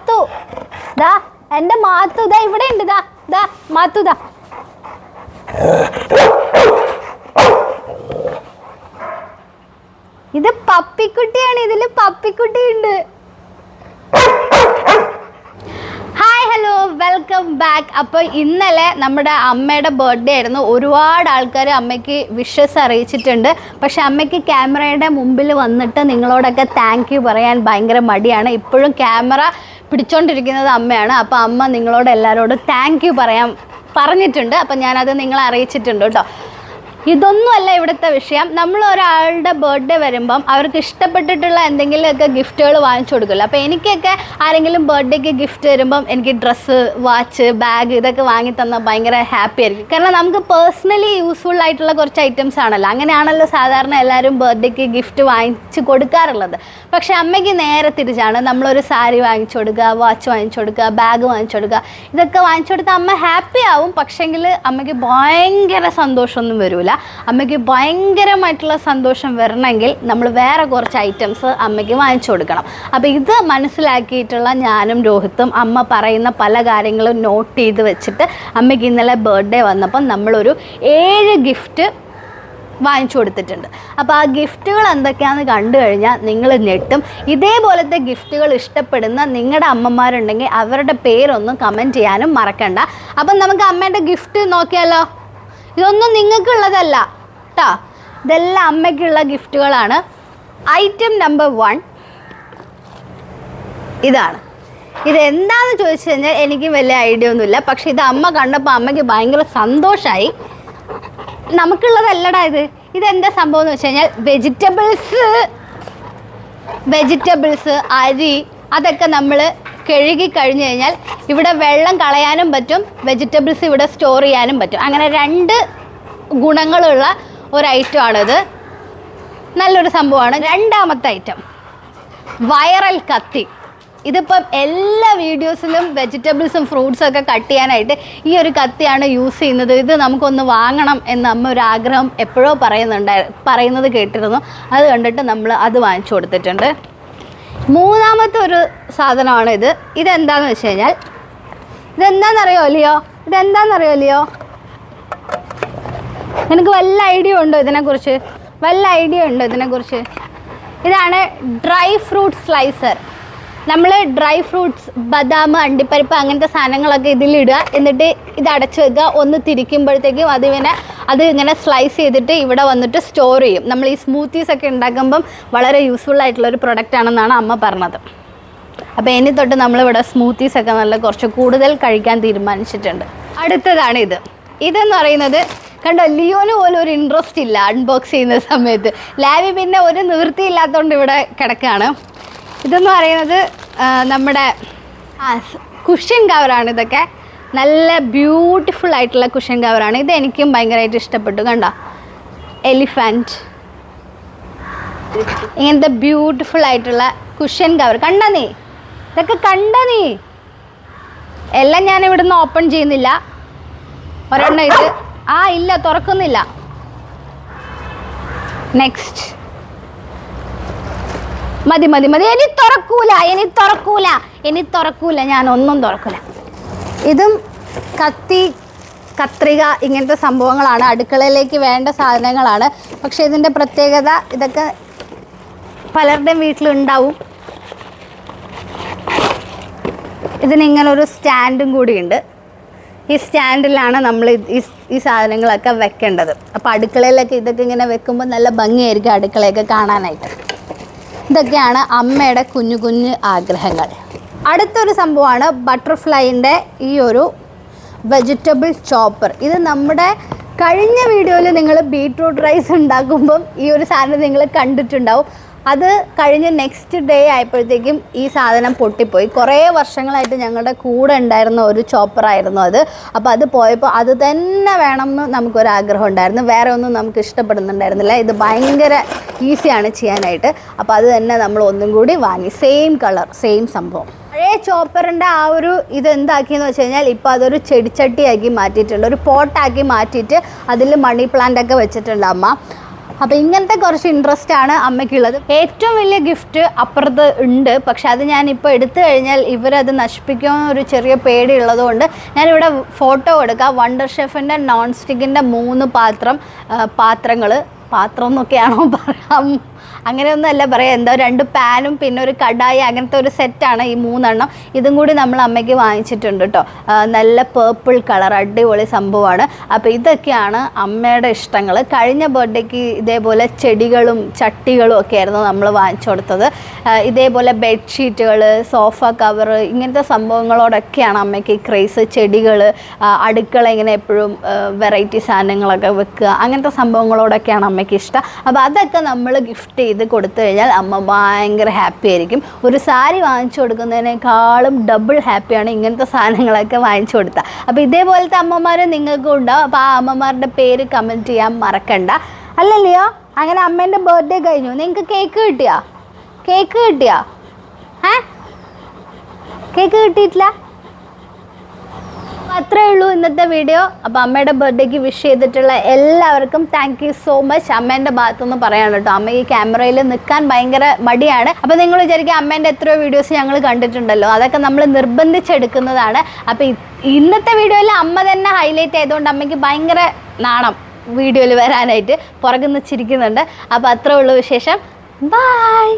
മാത്തു ദാ എൻ്റെ മാത്തു ദാ ഇവിടെ ഉണ്ട്. ദാ ദാ മാത്തു ദാ. ഇത് പപ്പിക്കുട്ടിയാണ്. ഇതില് പപ്പിക്കുട്ടിയുണ്ട്. Hi hello welcome back. അപ്പോൾ ഇന്നലെ നമ്മുടെ അമ്മയുടെ ബർത്ത്ഡേ ആയിരുന്നു. ഒരുപാട് ആൾക്കാർ അമ്മയ്ക്ക് വിഷസ് അറിയിച്ചിട്ടുണ്ട്. പക്ഷെ അമ്മയ്ക്ക് ക്യാമറയുടെ മുമ്പിൽ വന്നിട്ട് നിങ്ങളോടൊക്കെ താങ്ക് യു പറയാൻ ഭയങ്കര മടിയാണ്. ഇപ്പോഴും ക്യാമറ പിടിച്ചോണ്ടിരിക്കുന്നത് അമ്മയാണ്. അപ്പോൾ അമ്മ നിങ്ങളോട് എല്ലാവരോടും താങ്ക് യു പറഞ്ഞിട്ടുണ്ട്. അപ്പം ഞാനത് നിങ്ങളെ അറിയിച്ചിട്ടുണ്ട് കേട്ടോ. ഇതൊന്നുമല്ല ഇവിടുത്തെ വിഷയം. നമ്മൾ ഒരാളുടെ ബർത്ത്ഡേ വരുമ്പം അവർക്ക് ഇഷ്ടപ്പെട്ടിട്ടുള്ള എന്തെങ്കിലുമൊക്കെ ഗിഫ്റ്റുകൾ വാങ്ങിച്ചു കൊടുക്കില്ല. അപ്പോൾ എനിക്കൊക്കെ ആരെങ്കിലും ബർത്ത്ഡേക്ക് ഗിഫ്റ്റ് വരുമ്പം എനിക്ക് ഡ്രസ്സ്, വാച്ച്, ബാഗ് ഇതൊക്കെ വാങ്ങി തന്നാൽ ഭയങ്കര ഹാപ്പി ആയിരിക്കും. കാരണം നമുക്ക് പേഴ്സണലി യൂസ്ഫുൾ ആയിട്ടുള്ള കുറച്ച് ഐറ്റംസ് ആണല്ലോ. അങ്ങനെയാണല്ലോ സാധാരണ എല്ലാവരും ബർത്ത്ഡേക്ക് ഗിഫ്റ്റ് വാങ്ങിച്ച് കൊടുക്കാറുള്ളത്. പക്ഷേ അമ്മയ്ക്ക് നേരെ തിരിച്ചാണ്. നമ്മളൊരു സാരി വാങ്ങിച്ചു കൊടുക്കുക, വാച്ച് വാങ്ങിച്ചു കൊടുക്കുക, ബാഗ് വാങ്ങിച്ചു കൊടുക്കുക, ഇതൊക്കെ വാങ്ങിച്ചു കൊടുത്താൽ അമ്മ ഹാപ്പി ആവും. പക്ഷേങ്കിൽ അമ്മയ്ക്ക് ഭയങ്കര സന്തോഷമൊന്നും വരില്ല. അമ്മയ്ക്ക് ഭയങ്കരമായിട്ടുള്ള സന്തോഷം വരണമെങ്കിൽ നമ്മൾ വേറെ കുറച്ച് ഐറ്റംസ് അമ്മയ്ക്ക് വാങ്ങിച്ചു കൊടുക്കണം. അപ്പോൾ ഇത് മനസ്സിലാക്കിയിട്ടുള്ള ഞാനും രോഹിത്തും അമ്മ പറയുന്ന പല കാര്യങ്ങളും നോട്ട് ചെയ്ത് വെച്ചിട്ട് അമ്മയ്ക്ക് ഇന്നലെ ബർത്ത്ഡേ വന്നപ്പം നമ്മളൊരു 7 ഗിഫ്റ്റ് വാങ്ങിച്ചു കൊടുത്തിട്ടുണ്ട്. അപ്പോൾ ആ ഗിഫ്റ്റുകൾ എന്തൊക്കെയാണെന്ന് കണ്ടു കഴിഞ്ഞാൽ നിങ്ങൾ ഞെട്ടും. ഇതേപോലത്തെ ഗിഫ്റ്റുകൾ ഇഷ്ടപ്പെടുന്ന നിങ്ങളുടെ അമ്മമാരുണ്ടെങ്കിൽ അവരുടെ പേരൊന്നും കമൻറ്റ് ചെയ്യാനും മറക്കണ്ട. അപ്പം നമുക്ക് അമ്മേൻ്റെ ഗിഫ്റ്റ് നോക്കിയാലോ. ഇതൊന്നും നിങ്ങൾക്കുള്ളതല്ല കേട്ടോ, ഇതെല്ലാം അമ്മയ്ക്കുള്ള ഗിഫ്റ്റുകളാണ്. ഐറ്റം നമ്പർ 1 ഇതാണ്. ഇതെന്താണെന്ന് ചോദിച്ചു കഴിഞ്ഞാൽ എനിക്ക് വലിയ ഐഡിയ ഒന്നുമില്ല. പക്ഷെ ഇത് അമ്മ കണ്ടപ്പോൾ അമ്മയ്ക്ക് ഭയങ്കര സന്തോഷമായി. നമുക്കുള്ളതല്ലടാ ഇത്. ഇതെന്താ സംഭവം എന്ന് വെച്ച് കഴിഞ്ഞാൽ വെജിറ്റബിൾസ്, അരി അതൊക്കെ നമ്മൾ കഴുകി കഴിഞ്ഞ് കഴിഞ്ഞാൽ ഇവിടെ വെള്ളം കളയാനും പറ്റും, വെജിറ്റബിൾസ് ഇവിടെ സ്റ്റോർ ചെയ്യാനും പറ്റും. അങ്ങനെ 2 ഗുണങ്ങളുള്ള ഒരു ഐറ്റമാണിത്. നല്ലൊരു സംഭവമാണ്. രണ്ടാമത്തെ ഐറ്റം വൈറൽ കത്തി. ഇതിപ്പം എല്ലാ വീഡിയോസിലും വെജിറ്റബിൾസും ഫ്രൂട്ട്സും ഒക്കെ കട്ട് ചെയ്യാനായിട്ട് ഈ ഒരു കത്തിയാണ് യൂസ് ചെയ്യുന്നത്. ഇത് നമുക്കൊന്ന് വാങ്ങണം എന്ന് അമ്മ ഒരു ആഗ്രഹം എപ്പോഴോ പറയുന്നത് കേട്ടിരുന്നു. അത് കണ്ടിട്ട് നമ്മൾ അത് വാങ്ങിച്ചു കൊടുത്തിട്ടുണ്ട്. മൂന്നാമത്തെ ഒരു സാധനമാണ് ഇത്. ഇതെന്താണെന്ന് വെച്ച് കഴിഞ്ഞാൽ ഇതെന്താണെന്നറിയോ ലിയോ? എനിക്ക് വല്ല ഐഡിയ ഉണ്ടോ ഇതിനെക്കുറിച്ച്? ഇതാണ് ഡ്രൈ ഫ്രൂട്ട് സ്ലൈസർ. നമ്മൾ ഡ്രൈ ഫ്രൂട്ട്സ്, ബദാം, അണ്ടിപ്പരിപ്പ് അങ്ങനത്തെ സാധനങ്ങളൊക്കെ ഇതിലിടുക. എന്നിട്ട് ഇത് അടച്ചു വെക്കുക. ഒന്ന് തിരിക്കുമ്പോഴത്തേക്കും അത് ഇങ്ങനെ സ്ലൈസ് ചെയ്തിട്ട് ഇവിടെ വന്നിട്ട് സ്റ്റോർ ചെയ്യും. നമ്മൾ ഈ സ്മൂത്തീസൊക്കെ ഉണ്ടാക്കുമ്പം വളരെ യൂസ്ഫുൾ ആയിട്ടുള്ളൊരു പ്രൊഡക്റ്റ് ആണെന്നാണ് അമ്മ പറഞ്ഞത്. അപ്പോൾ ഇനി തൊട്ട് നമ്മളിവിടെ സ്മൂത്തീസൊക്കെ നല്ല കുറച്ച് കൂടുതൽ കഴിക്കാൻ തീരുമാനിച്ചിട്ടുണ്ട്. അടുത്തതാണ് ഇത്. ഇതെന്ന് പറയുന്നത് കണ്ടോ, ലിയോന് പോലും ഒരു ഇൻട്രസ്റ്റ് ഇല്ല അൺബോക്സ് ചെയ്യുന്ന സമയത്ത്. ലാവി പിന്നെ ഒരു നിവൃത്തിയില്ലാത്തതുകൊണ്ട് ഇവിടെ കിടക്കുകയാണ്. ഇതെന്ന് പറയുന്നത് നമ്മുടെ കുഷ്യൻ കവറാണ്. ഇതൊക്കെ നല്ല ബ്യൂട്ടിഫുൾ ആയിട്ടുള്ള കുഷ്യൻ കവറാണ്. ഇത് എനിക്കും ഭയങ്കരമായിട്ട് ഇഷ്ടപ്പെട്ടു. കണ്ടോ, എലിഫൻറ്റ് ഇങ്ങനത്തെ ബ്യൂട്ടിഫുൾ ആയിട്ടുള്ള കുഷ്യൻ കവർ. ഇതൊക്കെ കണ്ട നീ എല്ലാം ഞാൻ ഇവിടുന്ന് ഓപ്പൺ ചെയ്യുന്നില്ല. ഒരെണ്ണം ഇത് ഇല്ല, തുറക്കുന്നില്ല. നെക്സ്റ്റ് മതി. ഇനി തുറക്കൂല, ഞാനൊന്നും തുറക്കൂല. ഇതും കത്രിക ഇങ്ങനത്തെ സംഭവങ്ങളാണ്. അടുക്കളയിലേക്ക് വേണ്ട സാധനങ്ങളാണ്. പക്ഷേ ഇതിൻ്റെ പ്രത്യേകത ഇതൊക്കെ പലരുടെയും വീട്ടിലുണ്ടാവും. ഇതിനിങ്ങനൊരു സ്റ്റാൻഡും കൂടിയുണ്ട്. ഈ സ്റ്റാൻഡിലാണ് നമ്മൾ ഈ സാധനങ്ങളൊക്കെ വെക്കേണ്ടത്. അപ്പോൾ അടുക്കളയിലൊക്കെ ഇതൊക്കെ ഇങ്ങനെ വെക്കുമ്പോൾ നല്ല ഭംഗിയായിരിക്കും അടുക്കളയൊക്കെ കാണാനായിട്ട്. ഇതൊക്കെയാണ് അമ്മയുടെ കുഞ്ഞു കുഞ്ഞു ആഗ്രഹങ്ങൾ. അടുത്തൊരു സംഭവമാണ് ബട്ടർഫ്ലൈൻ്റെ ഈ ഒരു വെജിറ്റബിൾ ചോപ്പർ. ഇത് നമ്മുടെ കഴിഞ്ഞ വീഡിയോയിൽ നിങ്ങൾ ബീട്രൂട്ട് റൈസ് ഉണ്ടാക്കുമ്പം ഈ ഒരു സാധനം നിങ്ങൾ കണ്ടിട്ടുണ്ടാവും. അത് കഴിഞ്ഞ് നെക്സ്റ്റ് ഡേ ആയപ്പോഴത്തേക്കും ഈ സാധനം പൊട്ടിപ്പോയി. കുറേ വർഷങ്ങളായിട്ട് ഞങ്ങളുടെ കൂടെ ഉണ്ടായിരുന്ന ഒരു ചോപ്പറായിരുന്നു അത്. അപ്പോൾ അത് പോയപ്പോൾ അത് തന്നെ വേണമെന്ന് നമുക്കൊരാഗ്രഹം ഉണ്ടായിരുന്നു. വേറെ ഒന്നും നമുക്ക് ഇഷ്ടപ്പെടുന്നുണ്ടായിരുന്നില്ല. ഇത് ഭയങ്കര ഈസിയാണ് ചെയ്യാനായിട്ട്. അപ്പോൾ അത് തന്നെ നമ്മൾ ഒന്നും കൂടി വാങ്ങി. സെയിം കളർ, സെയിം സംഭവം. പഴയ ചോപ്പറിൻ്റെ ആ ഒരു ഇതെന്താക്കിയെന്ന് വെച്ച് കഴിഞ്ഞാൽ ഇപ്പോൾ അതൊരു ചെടിച്ചട്ടിയാക്കി മാറ്റിയിട്ടുണ്ട്. ഒരു പോട്ടാക്കി മാറ്റിയിട്ട് അതിൽ മണി പ്ലാന്റ് ഒക്കെ വെച്ചിട്ടുണ്ട് അമ്മ. അപ്പോൾ ഇങ്ങനത്തെ കുറച്ച് ഇൻട്രസ്റ്റ് ആണ് അമ്മയ്ക്കുള്ളത്. ഏറ്റവും വലിയ ഗിഫ്റ്റ് അപ്പുറത്ത് ഉണ്ട്, പക്ഷെ അത് ഞാനിപ്പോൾ എടുത്തു കഴിഞ്ഞാൽ ഇവരത് നശിപ്പിക്കുമെന്ന് ഒരു ചെറിയ പേടി ഉള്ളതുകൊണ്ട് ഞാനിവിടെ ഫോട്ടോ കൊടുക്കാം. വണ്ടർ ഷെഫിൻ്റെ നോൺ സ്റ്റിക്കിൻ്റെ 3 പാത്രം എന്നൊക്കെയാണോ പറയാം, അങ്ങനെയൊന്നുമല്ല പറയാം, എന്താ 2 പാനും പിന്നെ ഒരു കടായി, അങ്ങനത്തെ ഒരു സെറ്റാണ് ഈ 3 എണ്ണം. ഇതും കൂടി നമ്മൾ അമ്മയ്ക്ക് വാങ്ങിച്ചിട്ടുണ്ട് കേട്ടോ. നല്ല പേർപ്പിൾ കളർ, അടിപൊളി സംഭവമാണ്. അപ്പോൾ ഇതൊക്കെയാണ് അമ്മയുടെ ഇഷ്ടങ്ങൾ. കഴിഞ്ഞ ബർത്ത്ഡേക്ക് ഇതേപോലെ ചെടികളും ചട്ടികളും ഒക്കെ ആയിരുന്നു നമ്മൾ വാങ്ങിച്ചു കൊടുത്തത്. ഇതേപോലെ ബെഡ്ഷീറ്റുകൾ, സോഫ കവർ, ഇങ്ങനത്തെ സംഭവങ്ങളോടൊക്കെയാണ് അമ്മയ്ക്ക് ക്രേസ്. ചെടികൾ, അടുക്കള ഇങ്ങനെ എപ്പോഴും വെറൈറ്റി സാധനങ്ങളൊക്കെ വെക്കുക, അങ്ങനത്തെ സംഭവങ്ങളോടൊക്കെയാണ് അമ്മയ്ക്ക് ഇഷ്ടം. അപ്പോൾ അതൊക്കെ നമ്മൾ ഗിഫ്റ്റ് ചെയ്ത് കൊടുത്തു കഴിഞ്ഞാൽ അമ്മ ഭയങ്കര ഹാപ്പി ആയിരിക്കും. ഒരു സാരി വാങ്ങിച്ചു കൊടുക്കുന്നതിനേക്കാളും ഡബിൾ ഹാപ്പിയാണ് ഇങ്ങനത്തെ സാധനങ്ങളൊക്കെ വാങ്ങിച്ചു കൊടുത്താൽ. അപ്പോൾ ഇതേപോലത്തെ അമ്മമാർ നിങ്ങൾക്കും ഉണ്ടാവും. അപ്പോൾ ആ അമ്മമാരുടെ പേര് കമൻറ്റ് ചെയ്യാൻ മറക്കണ്ട. അല്ലല്ലയോ? അങ്ങനെ അമ്മേൻ്റെ ബർത്ത്ഡേ കഴിഞ്ഞു. നിങ്ങൾക്ക് കേക്ക് കിട്ടിയോ? കേക്ക് കിട്ടിയിട്ടില്ല? അത്രേ ഉള്ളൂ ഇന്നത്തെ വീഡിയോ. അപ്പോൾ അമ്മയുടെ ബർത്ത്ഡേക്ക് വിഷ് ചെയ്തിട്ടുള്ള എല്ലാവർക്കും താങ്ക് യു സോ മച്ച്. അമ്മേൻ്റെ ഭാഗത്തുനിന്ന് പറയാണ് കേട്ടോ, അമ്മ ഈ ക്യാമറയിൽ നിൽക്കാൻ ഭയങ്കര മടിയാണ്. അപ്പോൾ നിങ്ങൾ വിചാരിക്കുക അമ്മേൻ്റെ എത്രയോ വീഡിയോസ് ഞങ്ങൾ കണ്ടിട്ടുണ്ടല്ലോ, അതൊക്കെ നമ്മൾ നിർബന്ധിച്ചെടുക്കുന്നതാണ്. അപ്പോൾ ഇന്നത്തെ വീഡിയോയിൽ അമ്മ തന്നെ ഹൈലൈറ്റ് ചെയ്തുകൊണ്ട് അമ്മയ്ക്ക് ഭയങ്കര നാണം വീഡിയോയിൽ വരാനായിട്ട് പുറകുന്ന് ചിരിക്കുന്നുണ്ട്. അപ്പോൾ അത്രേ ഉള്ളൂ വിശേഷം. ബൈ.